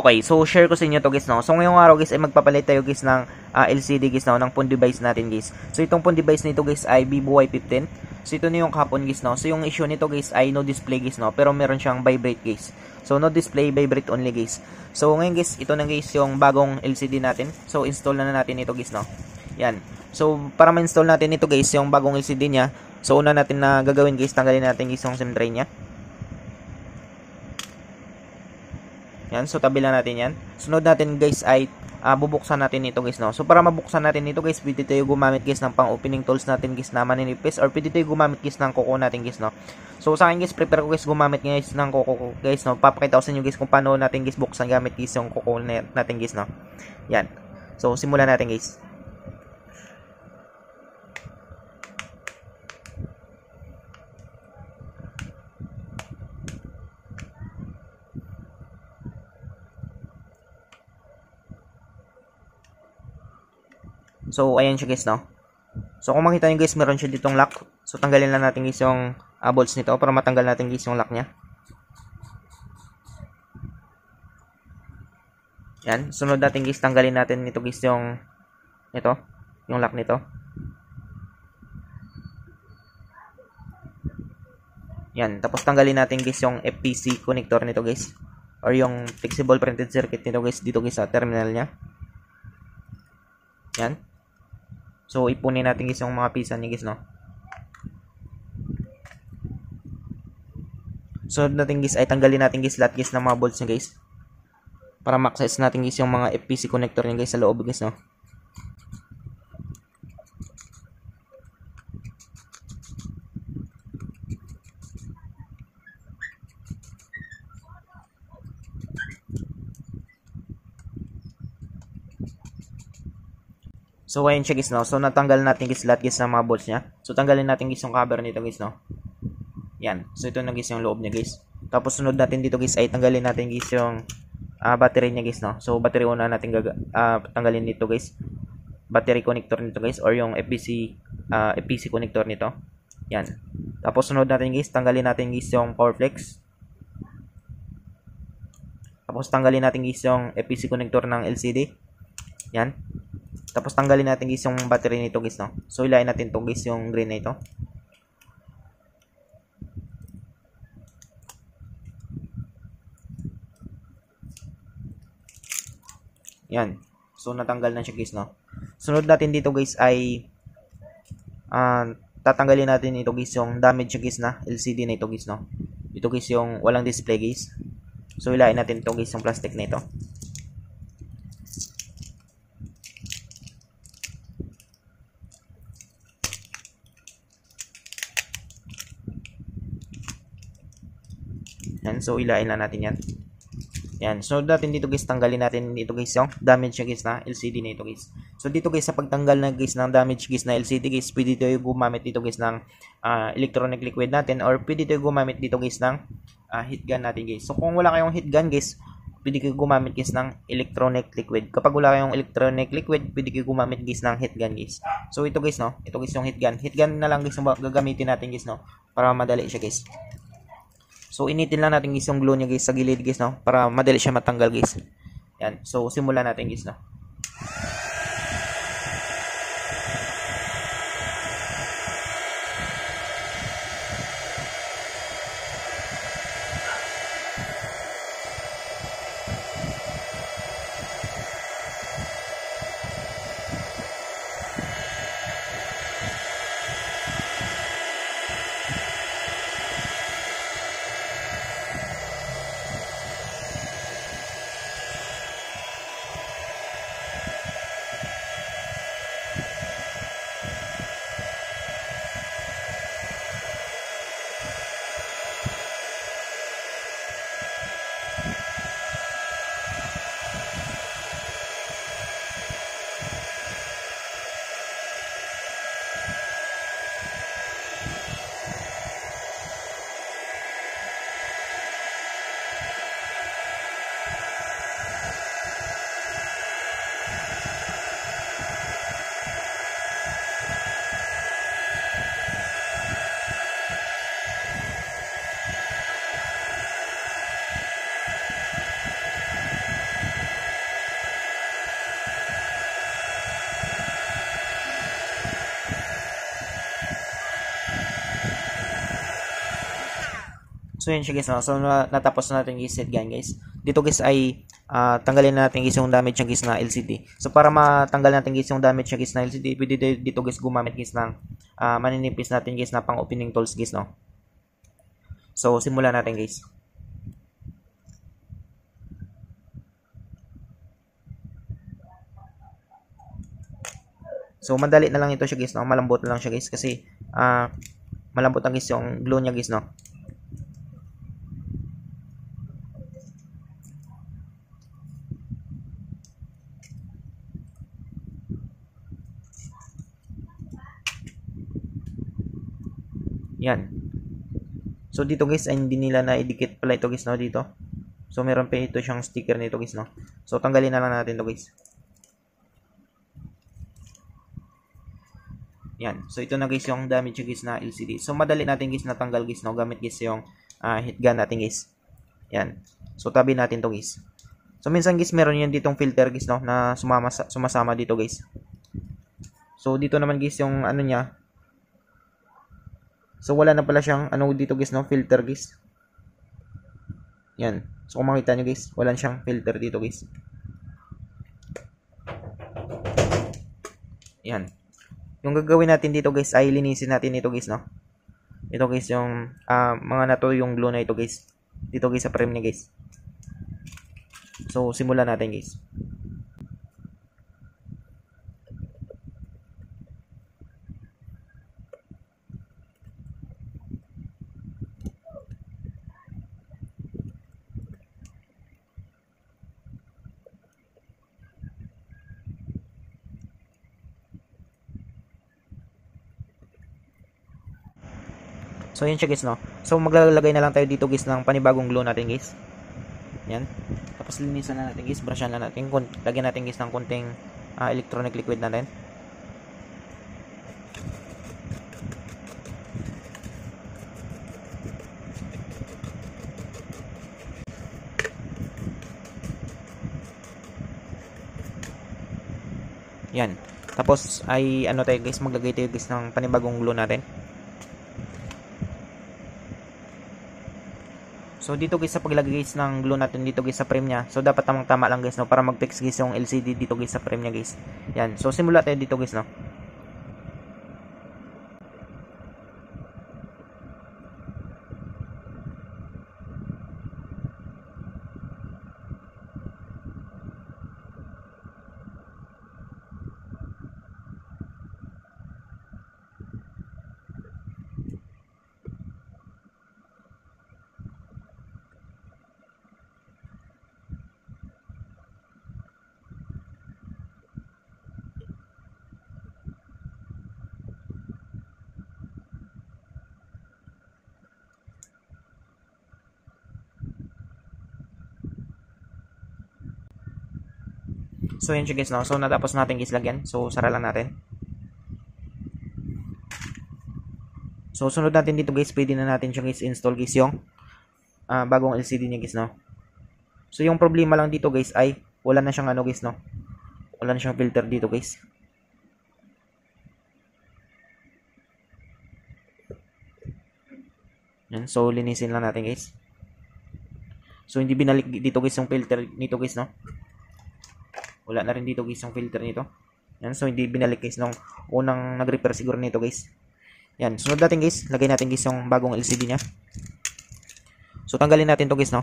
Okay, so share ko sa inyo to guys, no. So ngayong araw guys ay magpapalit tayo guys ng LCD guys, no, ng phone device natin guys. So itong phone device nito guys ay Vivo Y15. So ito na yung kahapon guys, no. So yung issue nito guys ay no display guys, no, pero meron siyang vibrate guys. So no display, vibrate only guys. So ngayon guys, ito na guys yung bagong LCD natin. So install na natin ito guys, no. Yan. So para ma-install natin ito guys, yung bagong LCD niya. So una natin na gagawin guys, tanggalin natin guys yung SIM tray niya. Yan, so tabi lang natin yan. Sunod natin guys ay bubuksan natin ito guys, no. So para mabuksan natin ito guys, pwede tayo gumamit guys ng pang-opening tools natin guys na maninipis, or pwede tayo gumamit guys ng kuko natin guys, no. So sa akin guys, prepare ko guys gumamit guys ng kuko guys, no. Papakita ko sa inyo guys kung paano natin guys buksan gamit guys yung kuko natin guys, no. Yan. So simulan natin guys. So, ayan siya guys, no. So, kung makita nyo guys, meron siya ditong lock. So, tanggalin lang natin guys yung bolts nito para matanggal natin guys yung lock niya. Yan. Sunod natin guys, tanggalin natin nito guys yung lock nito. Yan. Tapos tanggalin natin guys yung FPC connector nito guys. Or yung flexible printed circuit nito guys, dito guys sa terminal niya. Yan. So, ipunin natin guys yung mga pisa niya guys, no. So, natin guys ay tanggalin natin guys lahat guys ng mga bolts niya guys. Para ma-access natin guys yung mga FPC connector niya guys sa loob guys, no. So, ayan siya guys, no. So, natanggal natin guys lahat guys ng mga bolts niya. So, tanggalin natin guys yung cover nito guys, no. Yan. So, ito na guys yung loob niya guys. Tapos, sunod natin dito guys ay tanggalin natin guys yung battery niya guys, no. So, battery una natin tanggalin dito guys. Battery connector nito guys, or yung FPC connector nito. Yan. Tapos, sunod natin guys, tanggalin natin guys yung power flex. Tapos, tanggalin natin guys yung FPC connector ng LCD. Yan. Tapos tanggalin natin guys yung battery nito guys, no. So ilayin natin to guys yung green na ito. Yan. So natanggal na siya guys, no. Sunod natin dito guys ay tatanggalin natin ito guys yung damage guys na LCD na ito guys, no. Ito guys yung walang display guys. So ilayin natin ito guys yung plastic na ito. Yan, so ilain lang natin yan. Yan, so natin dito guys, tanggalin natin dito guys yung damage na guys na LCD na ito guys. So dito guys, sa pagtanggal na guys ng damage guys na LCD guys, pwede tayo gumamit dito guys ng electronic liquid natin, or pwede tayo gumamit dito guys ng heat gun natin guys. So kung wala kayong heat gun guys, pwede kayo gumamit guys ng electronic liquid. Kapag wala kayong electronic liquid, pwede kayo gumamit guys ng heat gun guys. So ito guys, no, ito guys yung heat gun. Heat gun na lang guys yung gagamitin natin guys, no, para madali siya guys. So, initin lang natin guys yung glue niya guys sa gilid guys, no, para madali siya matanggal guys. Yan. So, simulan natin guys, no. So yun siya guys, no? So natapos na natin guys set gan guys. Dito guys ay tanggalin na natin guys yung damage guys na LCD. So para matanggal natin guys yung damage guys na LCD, pwede dito guys gumamit guys ng maninipis natin guys na pang opening tools guys, no. So simulan natin guys. So madali na lang ito siya guys, no. Malambot na lang siya guys kasi malambot ang guys yung glue niya guys, no. Yan. So dito guys ay hindi nila na idikit pala ito guys, no, dito. So meron pa ito siyang sticker nito guys, no. So tanggalin na lang natin ito guys. Yan. So ito na guys yung damage guys na LCD. So madali natin guys natanggal guys, no, gamit guys yung heat gun natin guys. Yan. So tabi natin to guys. So minsan guys meron yan ditong filter guys, no, na sumasama dito guys. So dito naman guys yung ano niya. So wala na pala siyang ano dito guys, no, filter guys. Yan. So kung makita nyo guys, wala siyang filter dito guys. Yan. Yung gagawin natin dito guys ay linisin natin ito guys, no. Ito guys yung mga nato yung glue na ito guys. Dito guys sa frame niya guys. So simulan natin guys. So yun siya guys, no. So maglalagay na lang tayo dito guys ng panibagong glue natin guys. Yan. Tapos linisan na natin guys, brushan na natin. Lagyan natin guys ng konting electronic liquid natin. Yan. Tapos ay ano tayo guys, maglagay tayo guys ng panibagong glue natin. So dito guys sa paglagay guys ng glue natin dito guys sa frame niya. So dapat tamang-tama lang guys, no, para mag-fix guys yung LCD dito guys sa frame niya guys. Yan. So simula tayo dito guys, no. So yun siya guys, no. So natapos natin guys lagyan. So sara lang natin. So sunod natin dito guys, pwede na natin siya guys install guys yung bagong LCD niya guys, no. So yung problema lang dito guys ay wala na siyang ano guys, no. Wala na siyang filter dito guys. Yan, so linisin lang natin guys. So hindi binalik dito guys yung filter nito guys, no. Wala na rin dito guys yung filter nito. Yan, so hindi binalik guys nung unang nag-repair siguro nito guys. Yan, sunod natin guys, lagay natin guys yung bagong LCD niya. So tanggalin natin to guys, no.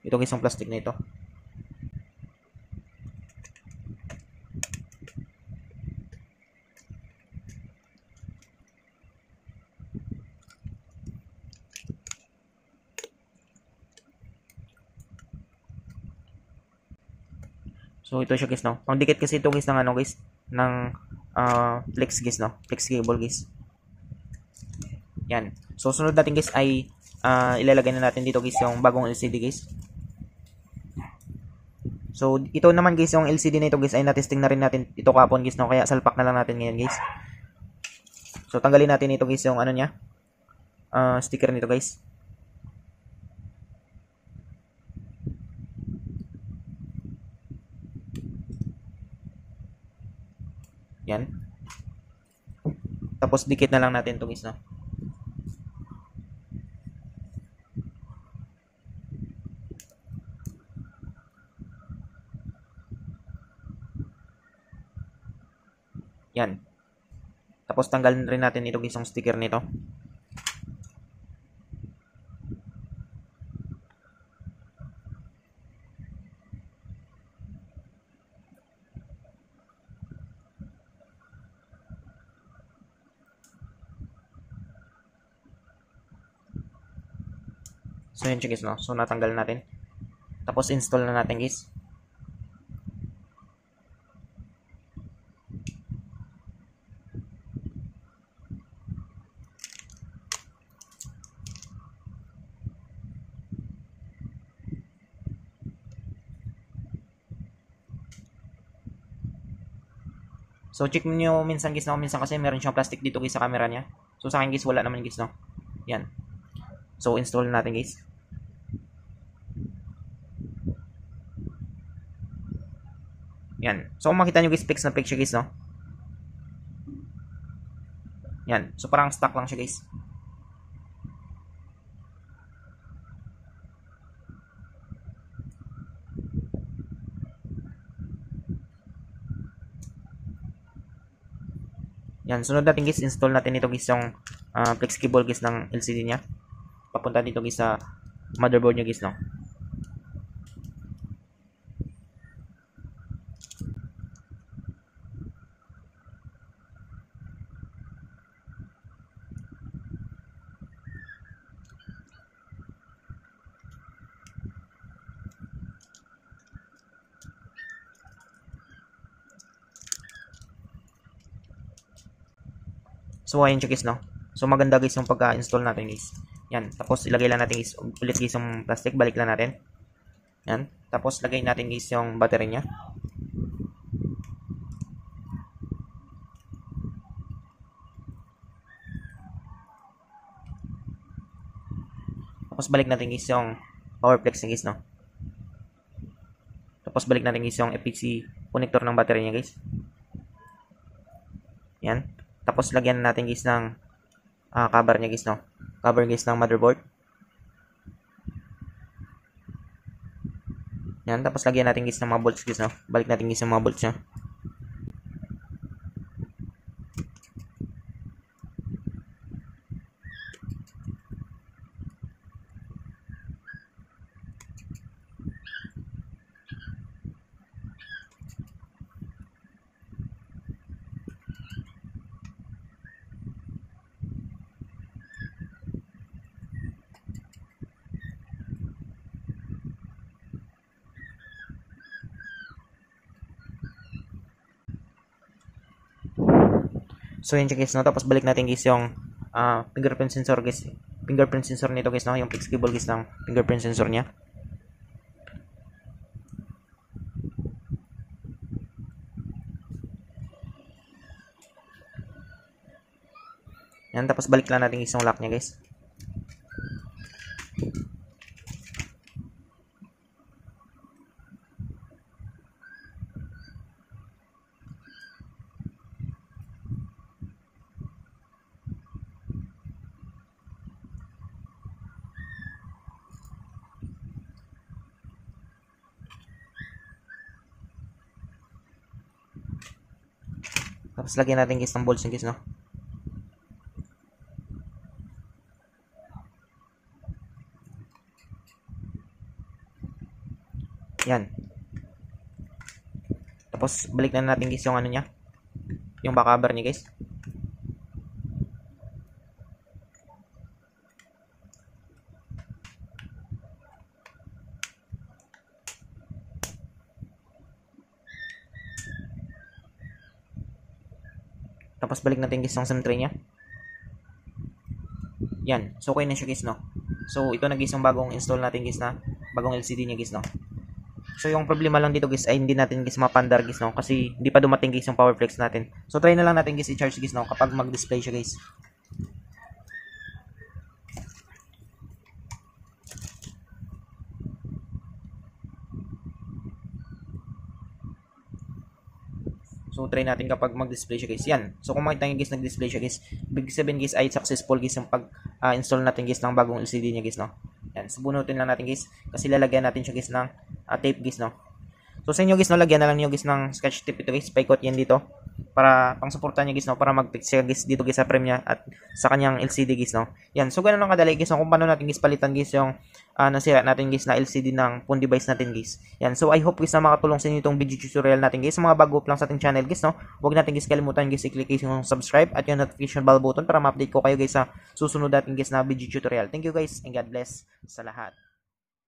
Ito guys yung plastic na ito. So ito siya guys, no. Pangdikit kasi ito guys ng ano guys, ng flex guys, no. Flex cable guys. Yan. So sunod natin guys ay ilalagay na natin dito guys yung bagong LCD guys. So ito naman guys yung LCD na ito guys ay na-testing na rin natin ito kahapon guys, no. Kaya salpak na lang natin ngayon guys. So tanggalin natin ito guys yung ano niya, sticker nito guys. Yan. Tapos dikit na lang natin ito guys, no. Yan. Tapos tanggalin rin natin ito guys yung sticker nito. So yun siya guys, no? So natanggal natin. Tapos install na natin guys. So check niyo minsan guys, no? Minsan kasi meron siyang plastic dito guys sa camera niya. So sa akin guys wala naman guys, no? Yan. So install natin guys. Yan. So kung makita nyo guys, specs na specs siya guys, no? Yan. So parang stock lang siya guys. Yan. Sunod natin guys, install natin ito guys yung flex cable guys ng LCD niya. Papunta dito guys sa motherboard niya guys, no? So ayun siya guys, no? So maganda guys yung pagka-install natin guys. Yan. Tapos ilagay lang natin guys ulit guys yung plastic. Balik lang natin. Yan. Tapos lagay natin guys yung battery niya. Tapos balik natin guys yung power flex niya guys, no? Tapos balik natin guys yung FPC connector ng battery niya guys. Yan. Tapos lagyan natin guys ng cover niya guys, no? Cover guys ng motherboard. Yan. Tapos lagyan natin guys ng mga bolts guys, no? Balik natin guys yung mga bolts niya. So yun siya guys, no? Tapos balik natin guys yung fingerprint sensor guys. Fingerprint sensor nito guys, no? Yung flex cable guys ng fingerprint sensor niya. Yan, tapos balik lang natin guys yung lock niya guys. Tapos lagyan natin guys ng bolts guys, no? Yan. Tapos balik na natin guys yung ano niya. Yung back cover niya guys. Tapos balik natin guys yung SIM tray niya. Yan. So okay na siya guys, no? So ito na guys yung bagong install natin guys na bagong LCD niya guys, no? So yung problema lang dito guys ay hindi natin guys mapandar guys, no? Kasi hindi pa dumating guys yung power flex natin. So try na lang natin guys i-charge guys, no? Kapag mag-display siya guys. So try natin kapag mag-display siya guys. Yan. So kung makita nyo guys nag-display siya guys, big 7 guys ay successful guys yung pag-install natin guys ng bagong LCD niya guys, no? Yan. So bunutin lang natin guys kasi lalagyan natin siya guys ng tape guys, no? So sa inyo guys, no, lagyan na lang niyo guys ng scotch tape ito guys. Paikot yan dito. para pang-suportahan niya guys, no, para mag-fix siya guys dito guys sa frame niya at sa kanyang LCD guys, no. Yan, so ganun lang kadali guys, no, kung paano natin guys palitan guys yung nasira natin guys na LCD ng phone device natin guys. Yan, so I hope guys na makatulong sa inyo itong video tutorial natin guys. Sa mga bago pa lang sa ating channel guys, no, huwag natin guys kalimutan guys i-click guys yung subscribe at yung notification bell button para ma-update ko kayo guys sa susunod natin guys na video tutorial. Thank you guys and God bless sa lahat.